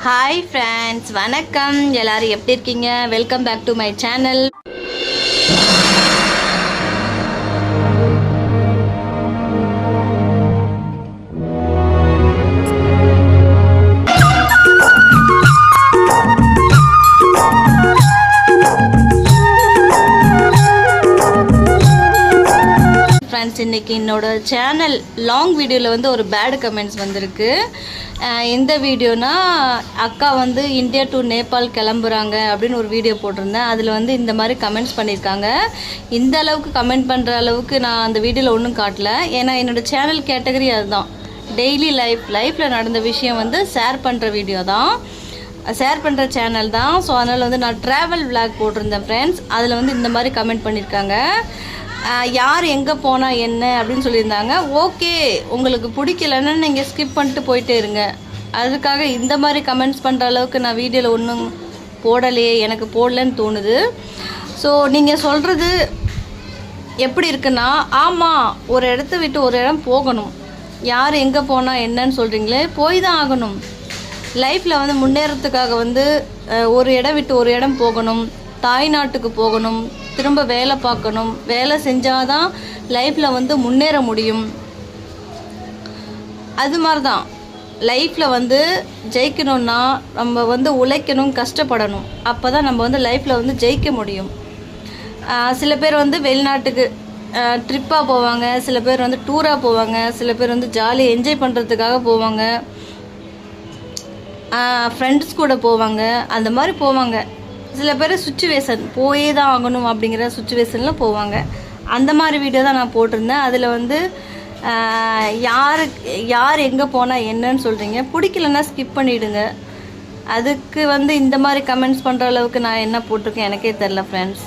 Hi friends, வணக்கம். எல்லாரும் எப்படி இருக்கீங்க? Welcome back to my channel. Friends, இன்றைக்கி என்னோடய சேனல் லாங் வீடியோவில் வந்து ஒரு பேட் கமெண்ட்ஸ் வந்திருக்கு. எந்த வீடியோனா, அக்கா வந்து இந்தியா டு நேபாள் கிளம்புறாங்க அப்படின்னு ஒரு வீடியோ போட்டிருந்தேன். அதில் வந்து இந்த மாதிரி கமெண்ட்ஸ் பண்ணியிருக்காங்க. இந்த அளவுக்கு கமெண்ட் பண்ணுற அளவுக்கு நான் அந்த வீடியோவில் ஒன்றும் காட்டல. ஏன்னா என்னோடய சேனல் கேட்டகரி அதுதான். டெய்லி லைஃப்பில் நடந்த விஷயம் வந்து ஷேர் பண்ணுற வீடியோ தான், ஷேர் பண்ணுற சேனல் தான். ஸோ அதனால் வந்து நான் ட்ராவல் விளாக் போட்டிருந்தேன் ஃப்ரெண்ட்ஸ். அதில் வந்து இந்த மாதிரி கமெண்ட் பண்ணியிருக்காங்க. யார் எங்கே போனால் என்ன அப்படின்னு சொல்லியிருந்தாங்க. ஓகே, உங்களுக்கு பிடிக்கலன்னு நீங்கள் ஸ்கிப் பண்ணிட்டு போயிட்டே இருங்க. அதுக்காக இந்த மாதிரி கமெண்ட்ஸ் பண்ணுற அளவுக்கு நான் வீடியோவில் ஒன்றும் போடலையே, எனக்கு போடலன்னு தோணுது. ஸோ நீங்கள் சொல்கிறது எப்படி இருக்குன்னா, ஆமாம், ஒரு இடத்த விட்டு ஒரு இடம் போகணும். யார் எங்கே போனால் என்னன்னு சொல்கிறீங்களே, போய் தான் ஆகணும். லைஃப்பில் வந்து முன்னேறத்துக்காக வந்து ஒரு இடம் விட்டு ஒரு இடம் போகணும். தாய்நாட்டுக்கு போகணும், திரும்ப வேலை பார்க்கணும். வேலை செஞ்சால் தான் லைஃப்பில் வந்து முன்னேற முடியும். அது மாதிரி தான் லைஃப்பில் வந்து ஜெயிக்கணும்னா நம்ம வந்து உழைக்கணும், கஷ்டப்படணும். அப்போ தான் நம்ம வந்து லைஃப்பில் வந்து ஜெயிக்க முடியும். சில பேர் வந்து வெளிநாட்டுக்கு ட்ரிப்பாக போவாங்க, சில பேர் வந்து டூராக போவாங்க, சில பேர் வந்து ஜாலியாக என்ஜாய் பண்ணுறதுக்காக போவாங்க, ஃப்ரெண்ட்ஸ் கூட போவாங்க, அந்த மாதிரி போவாங்க. சில பேர் சுச்சுவேஷன் போயே தான் ஆகணும் அப்படிங்கிற சுச்சுவேஷனில் போவாங்க. அந்த மாதிரி வீடியோ தான் நான் போட்டிருந்தேன். அதில் வந்து யார் எங்கே போனால் என்னன்னு சொல்கிறீங்க, பிடிக்கலன்னா ஸ்கிப் பண்ணிவிடுங்க. அதுக்கு வந்து இந்த மாதிரி கமெண்ட்ஸ் பண்ணுற அளவுக்கு நான் என்ன போட்டிருக்கேன் எனக்கே தெரில ஃப்ரெண்ட்ஸ்.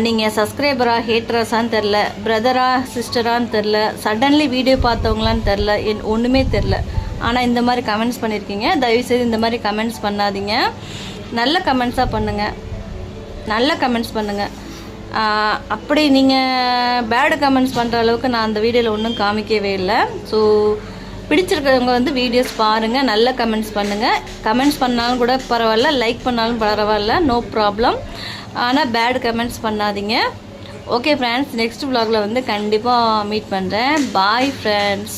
நீங்கள் சப்ஸ்கிரைபரா ஹேட்ரஸான்னு தெரில, பிரதரா சிஸ்டரான்னு தெரில, சடன்லி வீடியோ பார்த்தவங்களான்னு தெரில, ஒன்றுமே தெரில. ஆனால் இந்த மாதிரி கமெண்ட்ஸ் பண்ணியிருக்கீங்க. தயவுசெய்து இந்த மாதிரி கமெண்ட்ஸ் பண்ணாதீங்க. நல்ல கமெண்ட்ஸாக பண்ணுங்கள், நல்ல கமெண்ட்ஸ் பண்ணுங்கள். அப்படி நீங்கள் பேடு கமெண்ட்ஸ் பண்ணுற அளவுக்கு நான் அந்த வீடியோவில் ஒன்றும் காமிக்கவே இல்லை. ஸோ பிடிச்சிருக்கிறவங்க வந்து வீடியோஸ் பாருங்கள், நல்ல கமெண்ட்ஸ் பண்ணுங்கள். கமெண்ட்ஸ் பண்ணாலும் கூட பரவாயில்ல, லைக் பண்ணாலும் பரவாயில்ல, நோ ப்ராப்ளம். ஆனால் பேடு கமெண்ட்ஸ் பண்ணாதீங்க. ஓகே ஃப்ரெண்ட்ஸ், நெக்ஸ்ட் vlogல வந்து கண்டிப்பாக மீட் பண்ணுறேன். Bye friends.